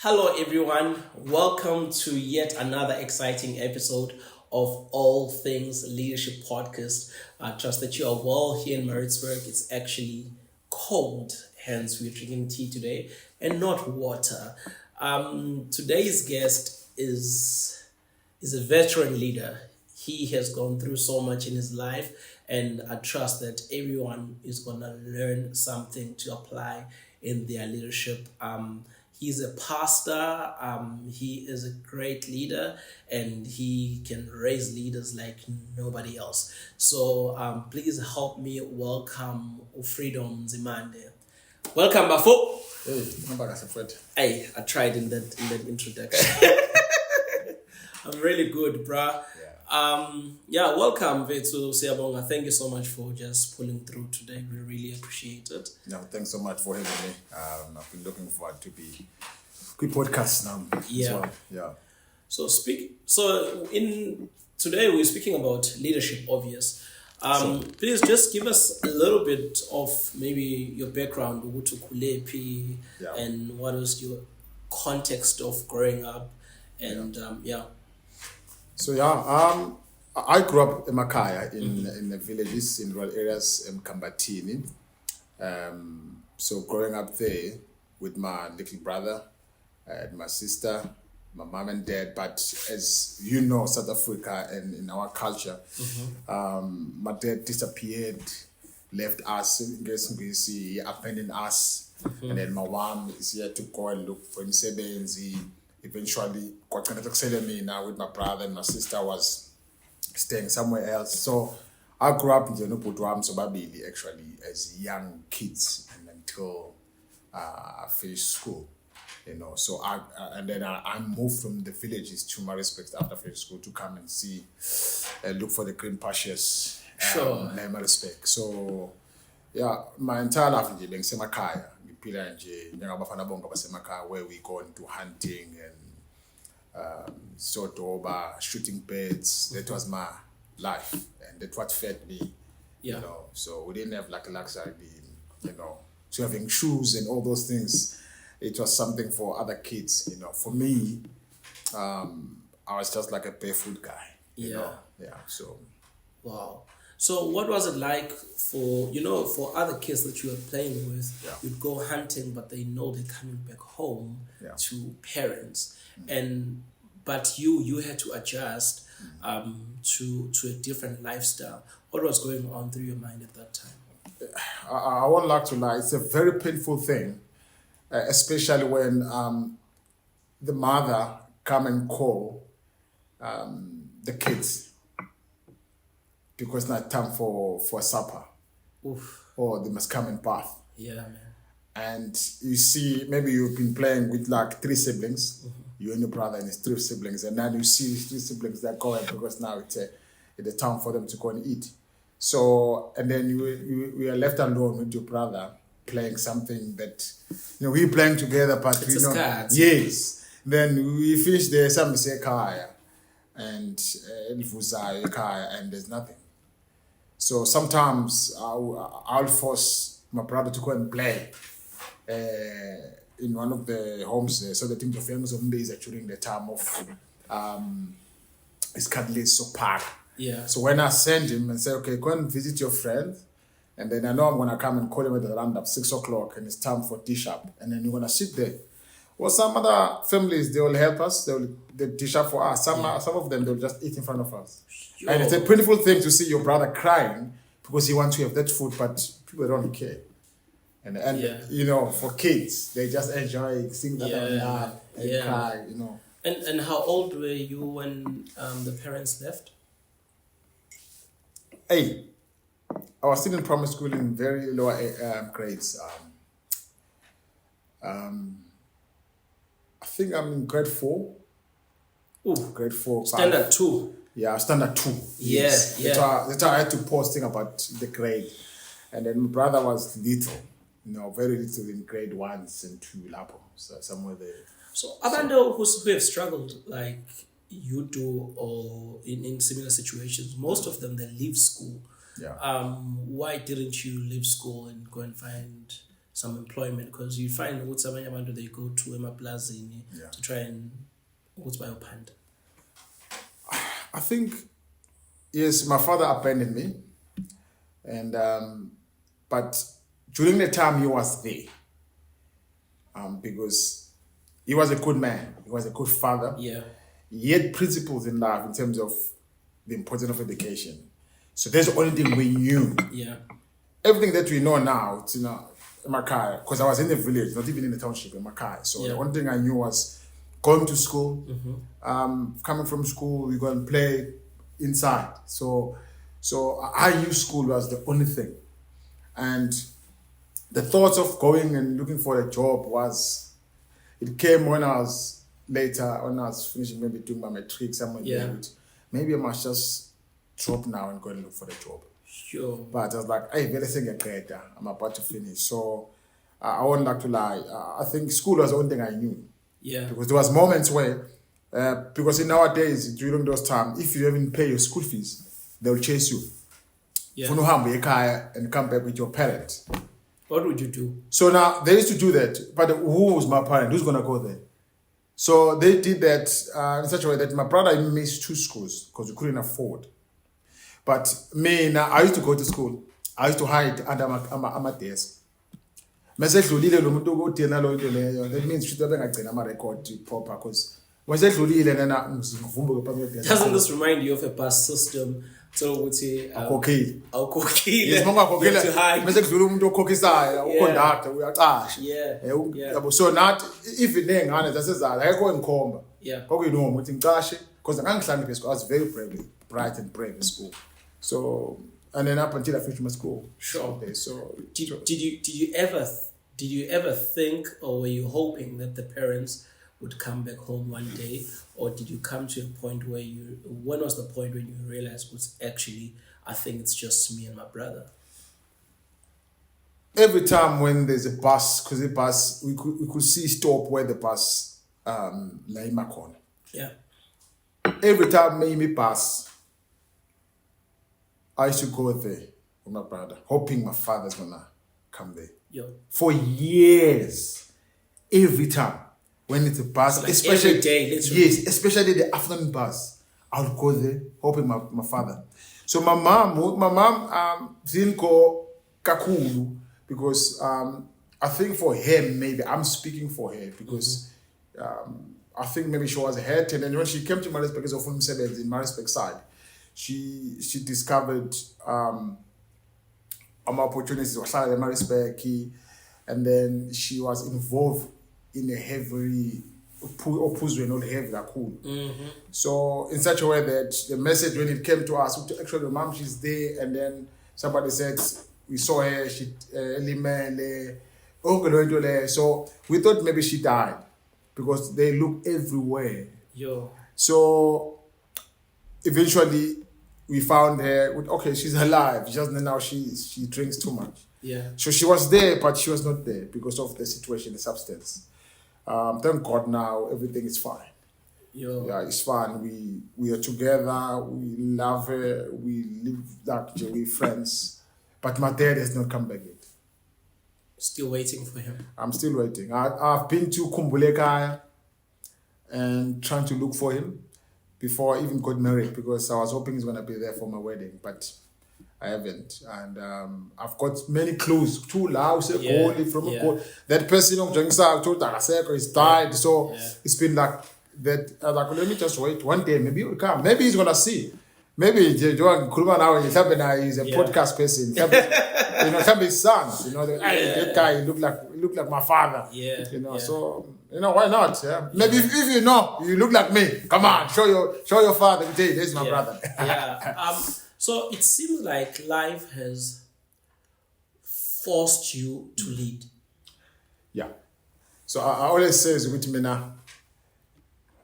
Hello, everyone. Welcome to yet another exciting episode of All Things Leadership Podcast. I trust that you are well here in Maritzburg. It's actually cold, hence, we're drinking tea today and not water. Today's guest is a veteran leader. He has gone through so much in his life, and I trust that everyone is going to learn something to apply in their leadership. He's a pastor, he is a great leader, and he can raise leaders like nobody else. So please help me welcome Freedom Nzimande. Welcome, Bafo. Hey, remember that's a friend. Hey, I tried in that introduction. I'm really good, bruh. Welcome Vetsu Siabonga. Thank you so much for just pulling through today. We really appreciate it. No, thanks so much for having me. I've been looking forward to be good podcast now. Yeah. Well. Yeah. So in today we're speaking about leadership, obvious. Please just give us a little bit of maybe your background, Ubutu Kulepi, and what was your context of growing up, and So I grew up in Makaya in the villages in rural areas in Kambatini. So growing up there with my little brother and my sister, my mom and dad. But as you know, South Africa and in our culture, my dad disappeared, left us, he abandoned us, and then my mom is here to go and look for him. Eventually got connected to me now with my brother, and my sister was staying somewhere else. So I grew up in Jenuputwam Sobabili actually as young kids and until I finished school. So I moved from the villages to Maritzburg after finished school to come and see, look for the green pastures. Sure. Maritzburg. So my entire life in being Semakaya. Where we go into hunting and sort of shooting birds. That was my life, and that's what fed me. So we didn't have like a luxury, to having shoes and all those things. It was something for other kids. For me, I was just like a barefoot guy. So wow. So what was it like for other kids that you were playing with? You'd go hunting, but they know they're coming back home to parents, but you had to adjust to a different lifestyle. What was going on through your mind at that time? I won't like to lie. It's a very painful thing, especially when the mother come and call the kids. Because it's not time for supper. Oof. Or they must come and bath. Yeah, man. And you see, maybe you've been playing with like 3 siblings, you and your brother and his 3 siblings, and then you see these 3 siblings that go out because now it's a time for them to go and eat. So, and then you are left alone with your brother playing something that, we playing together, but it's a scat. Yes. Then we finish there, some say kaya, and there's nothing. So sometimes I'll force my brother to go and play in one of the homes there, so the things of families of days are during the time of it's currently so park. Yeah. So when I send him and say, okay, go and visit your friend, and then I know I'm gonna come and call him at around 6 o'clock, and it's time for dish up, and then you're gonna sit there. Well, some other families, they will help us. They'll dish up for us. Some of them, they'll just eat in front of us. Yo. And it's a painful thing to see your brother crying because he wants to have that food, but people don't care. And for kids, they just enjoy seeing that and cry, And how old were you when the parents left? Hey, I was still in primary school in very lower grades. I think I'm in grade 4. Ooh. Grade 4. Standard 2. Yeah, standard 2. Yes. That's why I had to posting about the grade. And then my brother was little, very little in grade 1s and 2 Lapo. So somewhere there. So Abando who have struggled like you do or in similar situations, most of them they leave school. Yeah. Why didn't you leave school and go and find some employment, because you find what some abantu they go to emaplazini Yeah. to try and what's by panda. I think, yes, my father abandoned me, and but during the time he was there, because he was a good man, he was a good father. Yeah. He had principles in life in terms of the importance of education. So that's the only thing we knew. Yeah. Everything that we know now, it's in Makai, because I was in the village, not even in the township, in Makai. So the only thing I knew was going to school, coming from school, we go and play inside. So I knew school was the only thing. And the thoughts of going and looking for a job it came when I was later, when I was finishing maybe doing my matric, somewhere there. Maybe I must just drop now and go and look for the job. Sure. But I was like, hey, very thing I'm about to finish. So I wouldn't like to lie. I think school was the only thing I knew. Yeah. Because there was moments where, because in nowadays, during those times, if you haven't paid your school fees, they'll chase you. Yeah. And come back with your parent. What would you do? So now they used to do that, but who was my parent? Who's gonna go there? So they did that in such a way that my brother missed 2 schools because we couldn't afford. But me now, I used to go to school. I used to hide under my desk. That means should have my record proper because doesn't this remind you of a bus system? So would say okay. Yes, to hide. So not if it ain't honest, I go and come. Yeah. Because I was very bright and brave in school. So and then up until I finished my school. Sure. Okay, so did you ever think, or were you hoping that the parents would come back home one day, or did you come to a point where when was the point when you realized was actually, I think it's just me and my brother? Every time when there's a bus, because the bus we could see stop where the bus lay my corner. Yeah. Every time me pass, I used to go there with my brother, hoping my father's gonna come there. Yo. For years, every time when it's a bus, So like especially every day, literally. yes, especially the afternoon bus, I would go there hoping my father. So my mom didn't go kakulu because I think for her, maybe I'm speaking for her because I think maybe she was hurt, and then when she came to Maritzburg as a film service in Maritzburg side, she discovered opportunities was in Maritzburg, and then she was involved in a heavy So in such a way that the message when it came to us, actually the mom she's there, and then somebody said we saw her, she so we thought maybe she died because they look everywhere. Yo. So eventually we found her. Okay, she's alive. Just now she drinks too much. Yeah. So she was there, but she was not there because of the situation, the substance. Thank God now everything is fine. Yo. Yeah, it's fine. We are together. We love her. We live like we're friends. But my dad has not come back yet. Still waiting for him. I'm still waiting. I've been to Kumbulekaya and trying to look for him before I even got married because I was hoping he's gonna be there for my wedding, but I haven't. And I've got many clues. Two Laos, from a goal. That person of Jangsa told Takaseko is died. So it's been like that. Like, let me just wait. One day maybe he'll come. Maybe he's gonna see. Maybe Joan Kulman now is a podcast person. His son. That guy look like my father. Yeah. So why not? Yeah. Maybe if you look like me. Come on, show your father. This is my brother. Yeah. So it seems like life has forced you to lead. Yeah. So I always say with me now,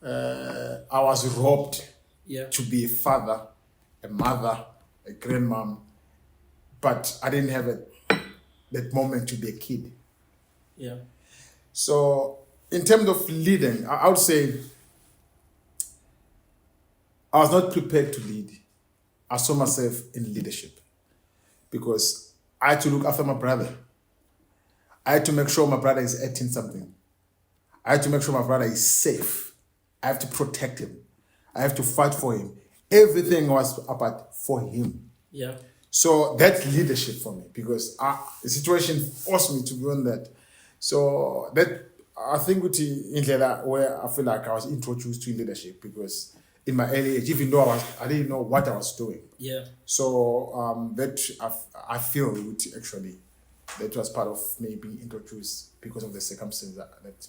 I was robbed to be a father, a mother, a grandmom, but I didn't have that moment to be a kid. Yeah. So in terms of leading, I would say I was not prepared to lead. I saw myself in leadership because I had to look after my brother. I had to make sure my brother is eating something. I had to make sure my brother is safe. I have to protect him. I have to fight for him. Everything was about for him. Yeah. So that's leadership for me because the situation forced me to be on that. So that I think with Indlela where I feel like I was introduced to leadership because in my early age, even though I didn't know what I was doing. Yeah. So that I feel with actually that was part of me being introduced because of the circumstances that I went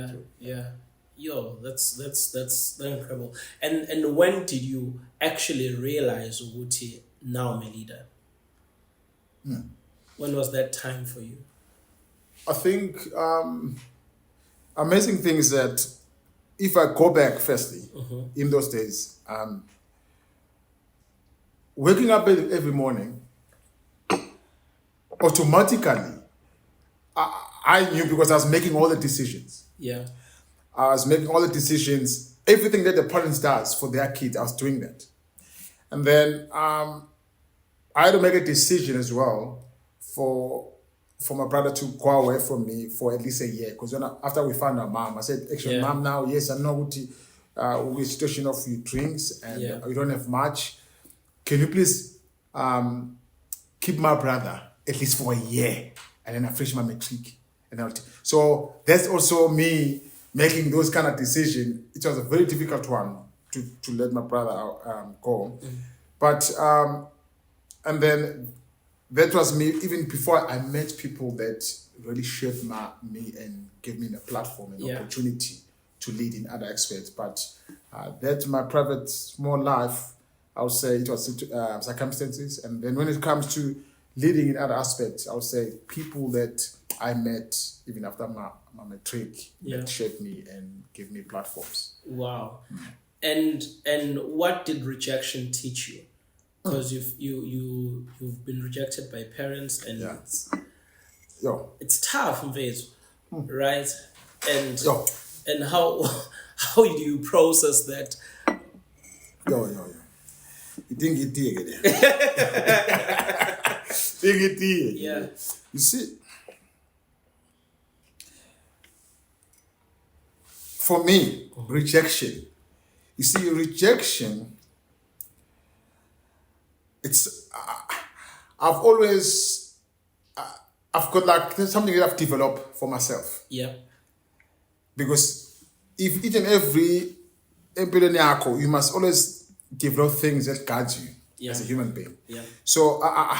through. Yeah. Yo, that's incredible. And when did you actually realize Wuti now I'm a leader? When was that time for you? I think amazing thing is that if I go back firstly in those days, waking up every morning, automatically, I knew because I was making all the decisions. Yeah. I was making all the decisions. Everything that the parents does for their kids, I was doing that. And then I had to make a decision as well for my brother to go away from me for at least a year. Because after we found our mom, I said, actually, Mom, now, yes, I know with the situation of your drinks and you don't have much. Can you please keep my brother at least for a year? And then I finish my matric. So that's also me making those kind of decisions. It was a very difficult one to let my brother go. But, and then that was me, even before I met people that really shaped me and gave me a platform and opportunity to lead in other aspects. But that's my private small life. I would say it was circumstances. And then when it comes to leading in other aspects, I would say people that I met even after my matric that shaped me and gave me platforms. Wow. And what did rejection teach you? Because you've been rejected by parents and it's tough, right? And how do you process that? You think it did. Yeah. You see, for me, rejection. You see, rejection. It's I've got like there's something that I've developed for myself. Yeah. Because if each and every employee you must always develop things that guide you as a human being. Yeah. So I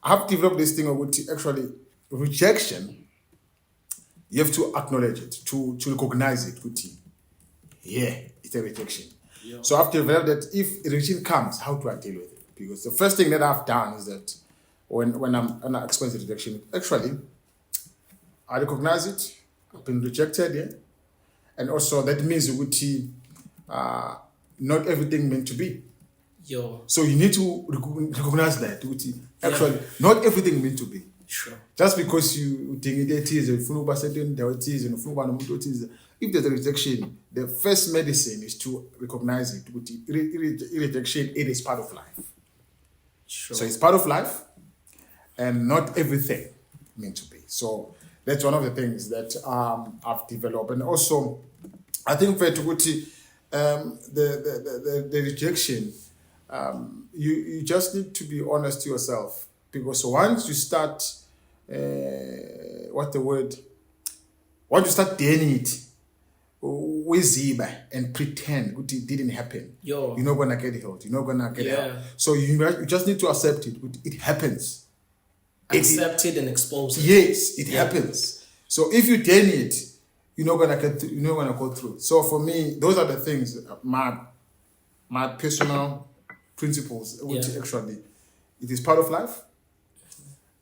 have developed this thing of actually rejection. You have to acknowledge it, to recognize it. It's a rejection. Yeah. So I've developed that if rejection comes, how do I deal with it? Because the first thing that I've done is that when I experience rejection, actually, I recognize it. I've been rejected, and also that means not everything meant to be. So you need to recognize that. Actually, not everything meant to be. Sure. Just because you think it is, if there's a rejection, the first medicine is to recognize it. Rejection, it is part of life. Sure. So it's part of life, and not everything meant to be. So that's one of the things that I've developed, and also I think for the rejection, you just need to be honest to yourself, because once you start, once you start doing it with and pretend it didn't happen, you're not gonna get healed. You're not gonna get help. So you just need to accept it. It happens. Accept it and expose it. Yes, it happens. So if you done it, you're not gonna go through. So for me, those are the things. My personal principles, which actually it is part of life,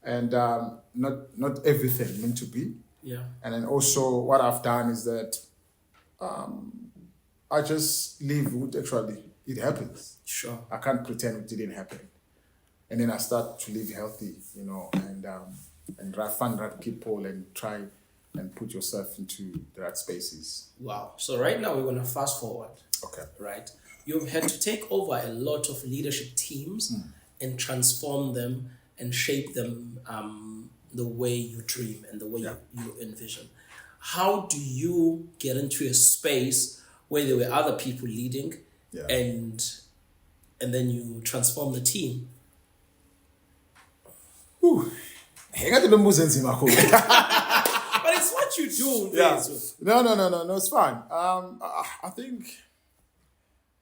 and not everything meant to be. Yeah. And then also what I've done is that I just live with actually it happens. Sure. I can't pretend it didn't happen. And then I start to live healthy, and find right people and try and put yourself into the right spaces. Wow. So right now we're gonna fast forward. Okay. Right. You've had to take over a lot of leadership teams and transform them and shape them the way you dream and the way you envision. How do you get into a space where there were other people leading and then you transform the team? But it's what you do. No, it's fine. I think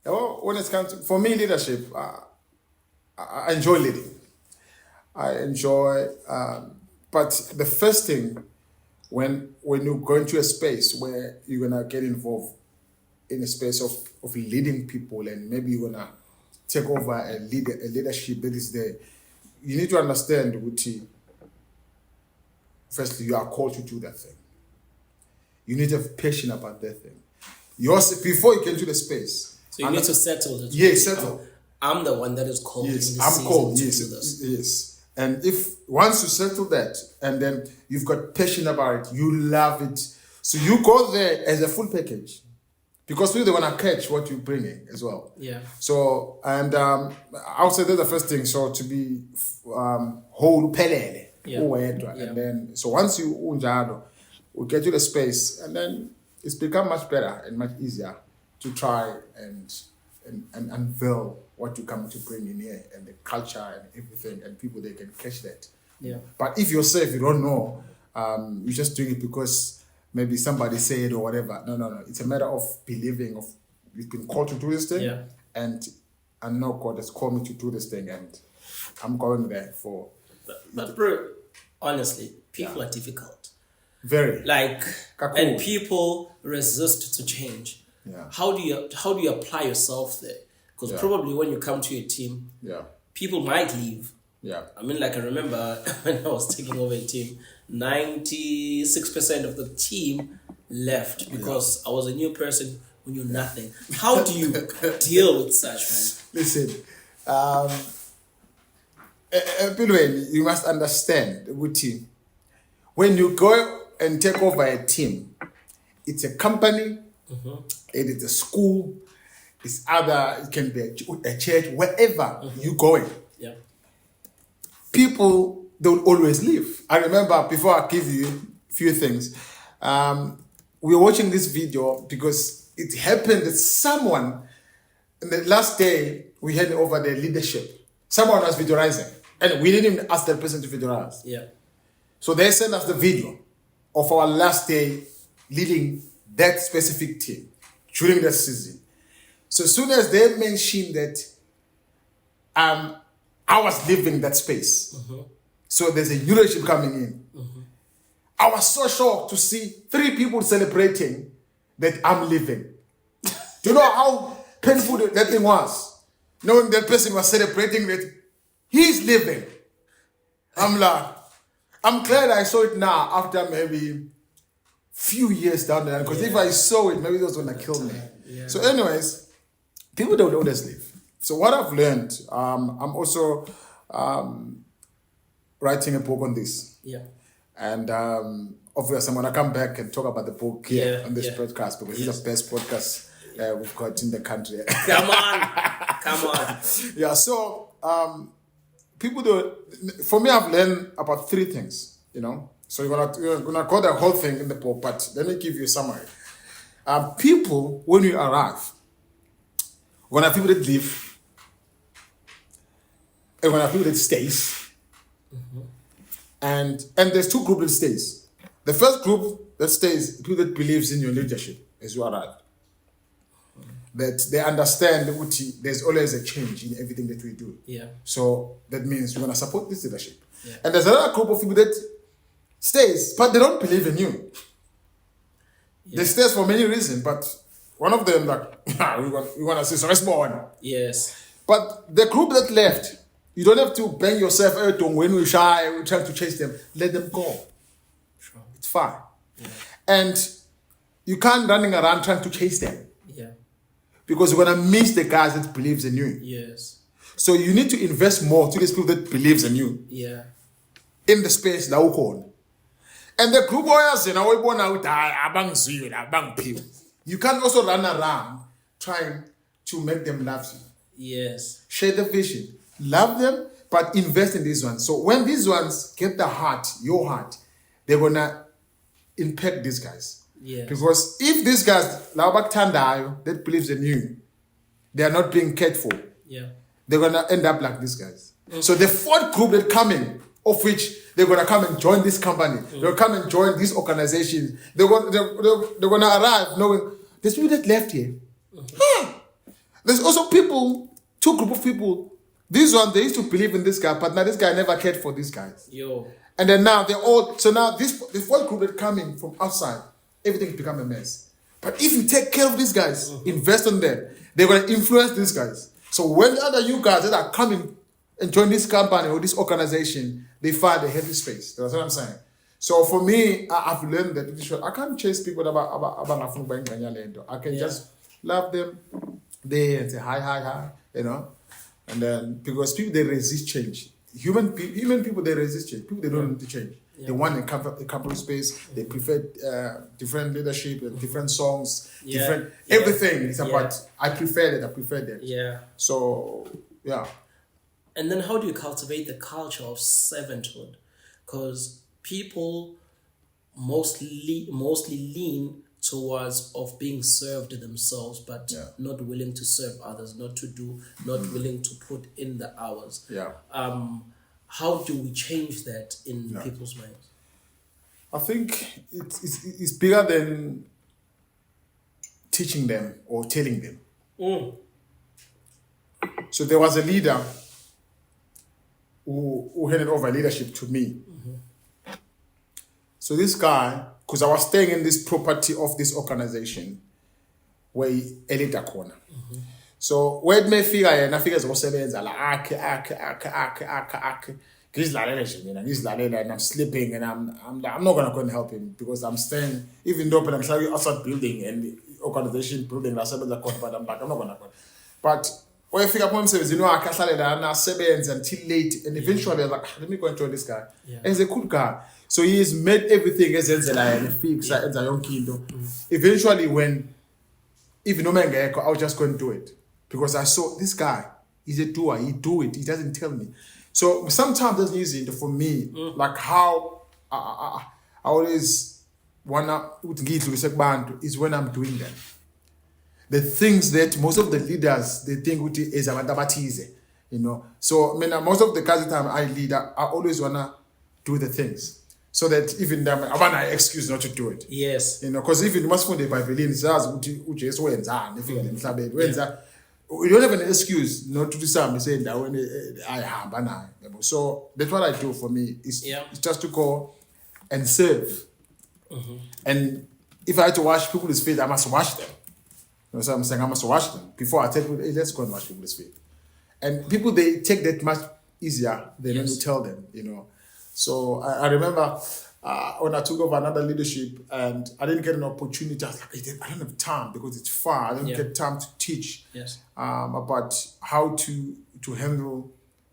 when it comes to, for me, leadership, I enjoy leading. I enjoy, but the first thing when you go into a space where you're gonna get involved in a space of leading people, and maybe you're gonna take over a leadership that is there, you need to understand, Uti, firstly, you are called to do that thing. You need to have passion about that thing. Before you get into the space. So you need to settle it. Yes, settle. I'm the one that is called. Yes, I'm called. Yes. And if once you settle that, and then you've got passion about it, you love it. So you go there as a full package. Because they want to catch what you're bringing as well. Yeah. So, and I would say that's the first thing. So to be whole pelele. Yeah. And then, so once you we get to the space, and then it's become much better and much easier to try and unveil what you come to bring in here, and the culture and everything, and people, they can catch that. Yeah. But if yourself, you don't know, you're just doing it because maybe somebody said or whatever. No. It's a matter of believing, of you've been called to do this thing, and I know God has called me to do this thing, and I'm going there for. But bro, honestly, people are difficult. Very. And people resist to change. Yeah. How do you apply yourself there? Because probably when you come to a team, people might leave. Yeah. I mean, I remember when I was taking over a team, 96% of the team left because I was a new person who knew nothing. How do you deal with such, man? Listen, you must understand, Uti, when you go and take over a team, it's a company, it is a school, it can be a church, wherever you're going. Yeah. People don't always leave. I remember, before I give you a few things, we were watching this video because it happened that someone, in the last day, we had over the leadership. Someone was videoizing, and we didn't even ask that person to videoize. Yeah. So they sent us the video of our last day leading that specific team during that season. So as soon as they mentioned that I was leaving that space, so there's a new leadership coming in, I was so shocked to see 3 people celebrating that I'm leaving. Do you know how painful that thing was? Knowing that person was celebrating that he's leaving. I'm glad I saw it now after maybe few years down the line, because if I saw it, maybe it was going to kill me. Yeah. So anyways, people don't always leave. So what I've learned, I'm also writing a book on this. Yeah. And obviously I'm going to come back and talk about the book here on this podcast, because it's the best podcast we've got in the country. Come on. Yeah, so people do, for me, I've learned about 3 things, So you're gonna go the whole thing in the book, but let me give you a summary. People, when you arrive, when have people that leave, and when have people that stays, and there's 2 groups that stays. The first group that stays, people that believes in your leadership as you arrive. That they understand that there's always a change in everything that we do. Yeah. So that means we're gonna support this leadership. Yeah. And there's another group of people that stays, but they don't believe in you. Yeah. They stay for many reasons, but one of them, we want to see some one. Yes. But the group that left, you don't have to bang yourself out when we shy, we try to chase them. Let them go. Sure. It's fine. Yeah. And you can't running around trying to chase them. Yeah. Because you're going to miss the guys that believes in you. Yes. So you need to invest more to these people that believes in you. Yeah. In the space that we call. And the group warriors, you can't also run around trying to make them love you. Yes. Share the vision. Love them, but invest in these ones. So when these ones get the heart, your heart, they're gonna impact these guys. Yes. Because if these guys, that believes in you, they are not being cared for. Yeah. They're gonna end up like these guys. So the fourth group that come in, of which they're gonna come and join this company, they'll come and join this organization. They're gonna arrive knowing there's people that left here. There's also people, two group of people. This one, they used to believe in this guy, but now this guy never cared for these guys. Yo. And then now they're all, so now the fourth group that come in from outside, everything become a mess. But if you take care of these guys, invest in them, they're going to influence these guys. So when the other you guys that are coming and join this company or this organization, they find a healthy space. That's what I'm saying. So for me, I've learned that I can't chase people about I can just love them there and say hi, you know. And then because people, they resist change. Human people, they resist change. People, they don't need to change. They want a comfortable space. They prefer different leadership and different songs, different everything. It's about I prefer that. Yeah. So yeah. And then how do you cultivate the culture of servanthood? Because people mostly lean towards of being served themselves, but not willing to serve others, not willing to put in the hours. Yeah. How do we change that in people's minds? I think it's bigger than teaching them or telling them. So there was a leader who handed over leadership to me. So this guy, because I was staying in this property of this organization where elita corner. So when me figure yena figure zosebenza la akhe ngizlalela and I'm sleeping and I'm not gonna go and help him because I'm staying, even though I'm staying outside building and the organization building la sebenza khona, but I'm like I'm not gonna go. But when I figure umsebenzi akahlalela na sebenza until late, and eventually I'm like let me go and join this guy. And he's a cool guy. So he has made everything ezenzela and fix enza yonke into. Eventually when even no man ngekho, I'll just go and do it. Because I saw this guy, he's a doer, he do it, he doesn't tell me. So sometimes that's easy for me, like how I always wanna is when I'm doing them. The things that most of the leaders, they think is abatize, you know. So I mean, most of the guys that I lead, I always wanna do the things. So that even them, I want an excuse not to do it. Yes. You know, because if you must find the Bible, it says, you don't have an excuse not to do something saying that when I have. So that's what I do for me. It's just to go and serve. And if I had to wash people's feet, I must wash them. You know what I'm saying? I must wash them before I tell people, hey, let's go and wash people's feet. And people, they take that much easier than when you tell them, you know. So I remember when I took over another leadership and I didn't get an opportunity, I was like, I don't have time because it's far. I don't get time to teach about how to handle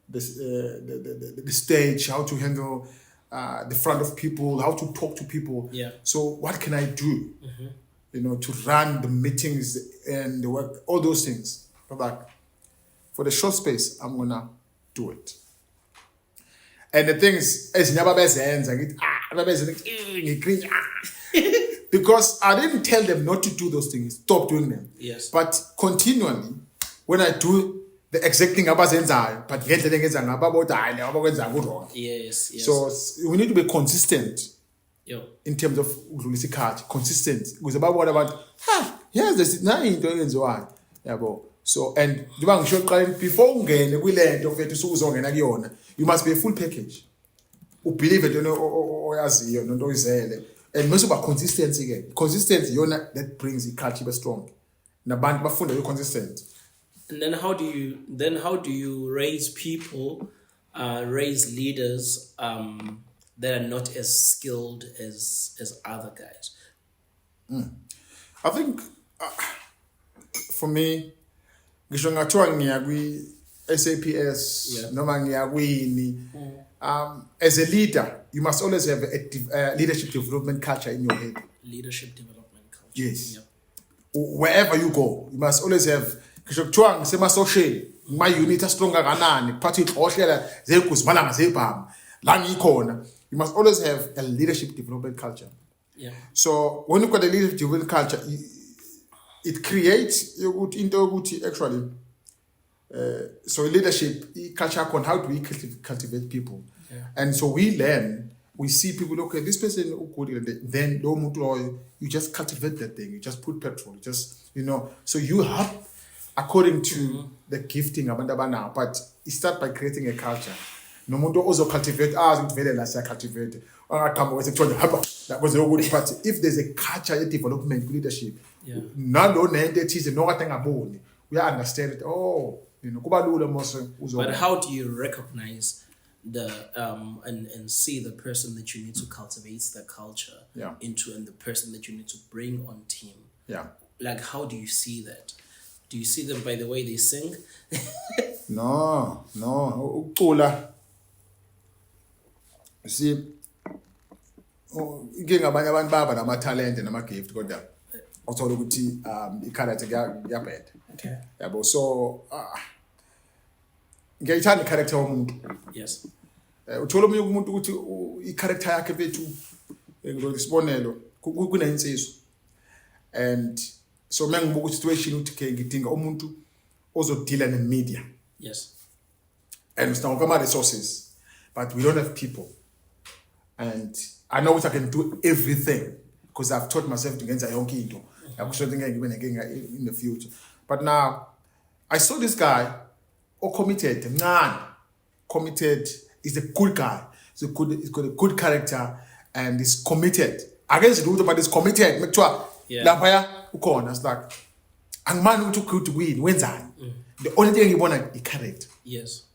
this, the stage, how to handle the front of people, how to talk to people. So what can I do, you know, to run the meetings and the work, all those things. I'm like, for the short space, I'm going to do it. And the thing is, because I didn't tell them not to do those things, stop doing them. Yes. But continually, when I do the exact thing, yes. So we need to be consistent in terms of consistent. Because about what about here's this now. So and before you must be a full package. You believe it, you know, and most about consistency again. Consistency, that brings the culture strong. You're consistent. And then how do you raise people, raise leaders that are not as skilled as other guys? I think for me, SAPS, as a leader, you must always have a leadership development culture in your head. Leadership development culture. Yes. Wherever you go, you must always have ngisho kuthiwa ngisema-social ma-unit astronger kanani kuphatha iy'hlohlela zey'nkuzi malanga zey'bhamu la ngikhona. You must always have a leadership development culture. Yeah. So when you've got a leadership development culture, it creates actually so leadership culture on how do we cultivate people. Yeah. And so we learn, we see people, okay, this person good, then you just cultivate that thing, you just put petrol, so you help according to the gifting abandabana, but you start by creating a culture. No muntu also cultivate vele la cultivate that was no good. But if there's a culture development leadership, nalo nento ethize nokade ngaboni, we understand it. Kuba lula mose But how do you recognize the and see the person that you need to cultivate the culture into, and the person that you need to bring on team? Yeah. Like, how do you see that? Do you see them by the way they sing? No. Ucula. See, inkinga abanye abantu baba nama-talent nama-gift kodwa uthola ukuthi i-character kuyabheda. Okay. Yabo, so ngiyayithanda i-character yomuntu. Yes. Uthola omunye umuntu ukuthi i-character yakhe bethu ngisibonelo kunensizwa, and so mengibuka situation ukuthi ke ngidinga umuntu ozodila ne-media. Yes. And we start with resources, but we don't have people. And I know what I can do everything because I've taught myself to get yonke into. I'm sure in the future. But now I saw this guy, committed. He's a good guy. He's got a good character and he's committed. Against the root, but he's committed. Make sure. I was like, and man who took to win wins. The only thing he wanted is character. Yes.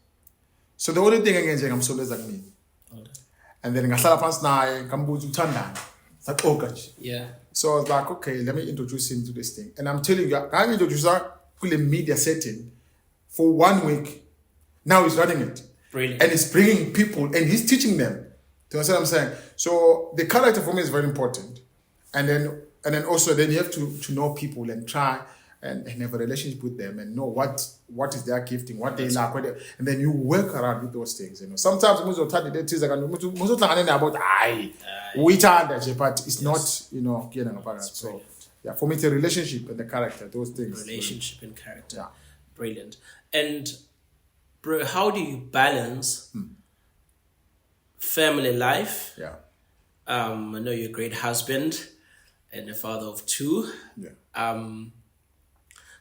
So the only thing I'm so less like me. And then ngahlala phansi naye ngambuza uthandani. Like, gosh. Yeah. So I was like, okay, let me introduce him to this thing. And I'm telling you, I introduced her to a media setting for 1 week. Now he's running it. Brilliant. And he's bringing people and he's teaching them. Do you understand what I'm saying? So the character for me is very important. And then also you have to know people and try and have a relationship with them and know what is their gifting, what they like, and then you work around with those things. Sometimes but it's not, so yeah, for me it's a relationship and the character, those things. Relationship and character. Yeah. Brilliant. And bro, how do you balance family life? Yeah. I know you're a great husband and a father of 2. Yeah.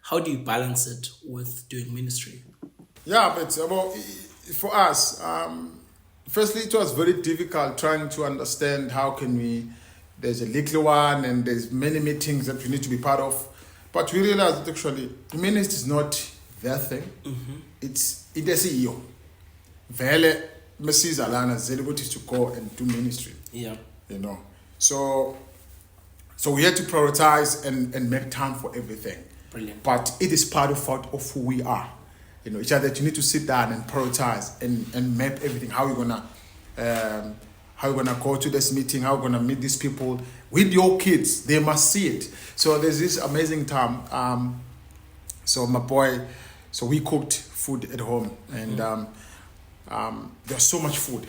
How do you balance it with doing ministry? Yeah, but for us, firstly, it was very difficult trying to understand how can we, there's a little one and there's many meetings that we need to be part of. But we realized that actually ministry is not their thing. Mm-hmm. It's the CEO. Vele Mrs. Alana Zelibut to go and do ministry. Yeah. So we had to prioritize and make time for everything. Brilliant. But it is part of who we are. Each other, you need to sit down and prioritize and map everything. How you're gonna go to this meeting, how you're gonna meet these people with your kids. They must see it. So there's this amazing time. So my boy, so we cooked food at home, and there's so much food.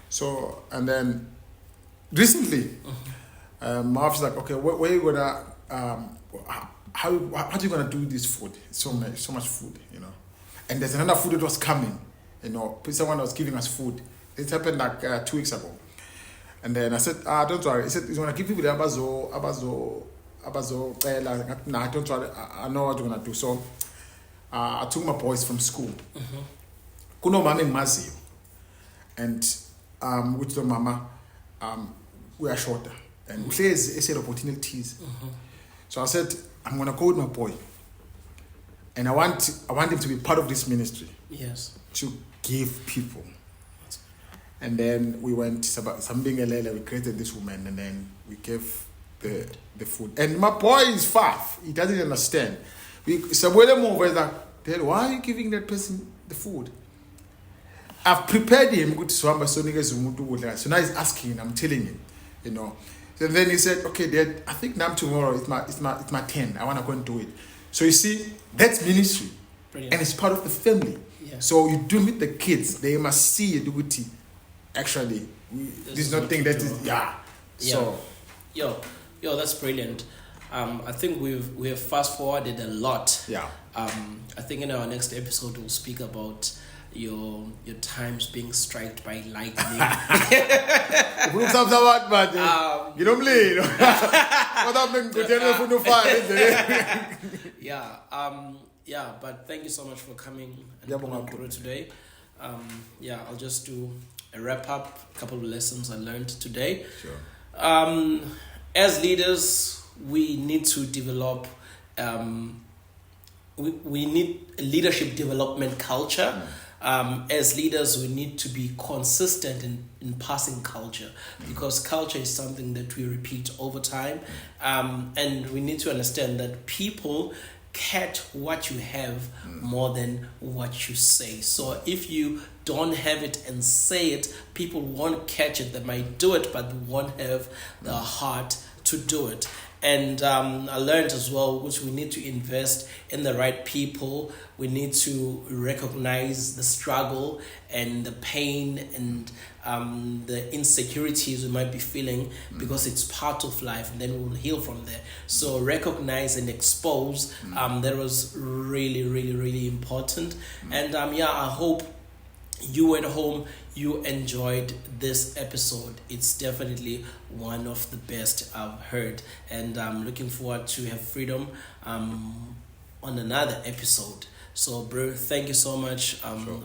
So and then recently, my wife was like, okay, where are you gonna how are you gonna do this food? So much food, And there's another food that was coming, someone was giving us food. It happened like 2 weeks ago. And then I said, don't worry. He said, he's gonna give people the abazo, nah, don't worry, I know what you're gonna do. So I took my boys from school. Kuno mama mazi. And with the mama, we are shorter. And there's a set of opportunities. So I said, I'm gonna go with my boy, and I want him to be part of this ministry. Yes. To give people. And then we went we created this woman, and then we gave the food. And my boy is 5. He doesn't understand. Dad, why are you giving that person the food? I've prepared him. So now he's asking, I'm telling him, And then he said, okay, Dad, I think now tomorrow it's my turn. I want to go and do it. So you see, that's ministry. Brilliant. And it's part of the family. Yeah. So you do meet the kids, they must see it. Actually, this is not thing that is, So, yo, that's brilliant. I think we have fast forwarded a lot. Yeah. I think in our next episode we'll speak about your times being struck by lightning. You don't believe. Yeah, but thank you so much for coming and going through today. I'll just do a wrap up, a couple of lessons I learned today. Sure. As leaders, we need to develop we need a leadership development culture. As leaders, we need to be consistent in passing culture, because culture is something that we repeat over time. And we need to understand that people catch what you have more than what you say. So if you don't have it and say it, people won't catch it. They might do it, but they won't have the heart to do it. And I learned as well, which we need to invest in the right people. We need to recognize the struggle and the pain and the insecurities we might be feeling, because it's part of life, and then we will heal from there. So recognize and expose, that was really, really, really important. And I hope you at home, you enjoyed this episode. It's definitely one of the best I've heard, and I'm looking forward to have freedom on another episode. So bro, thank you so much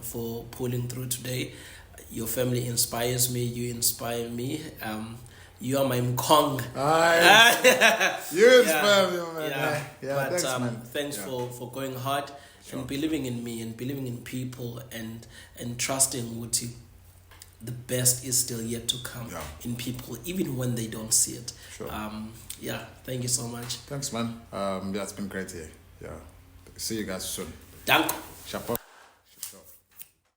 for pulling through today. Your family inspires me, you inspire me. You are my mkong. You inspire me, man. But thanks, man. Thanks for going hard and believing in me and believing in people and trusting Wuti. The best is still yet to come in people, even when they don't see it. Sure. Thank you so much. Thanks, man. It's been great here. Yeah. See you guys soon. Dank. Chapeau.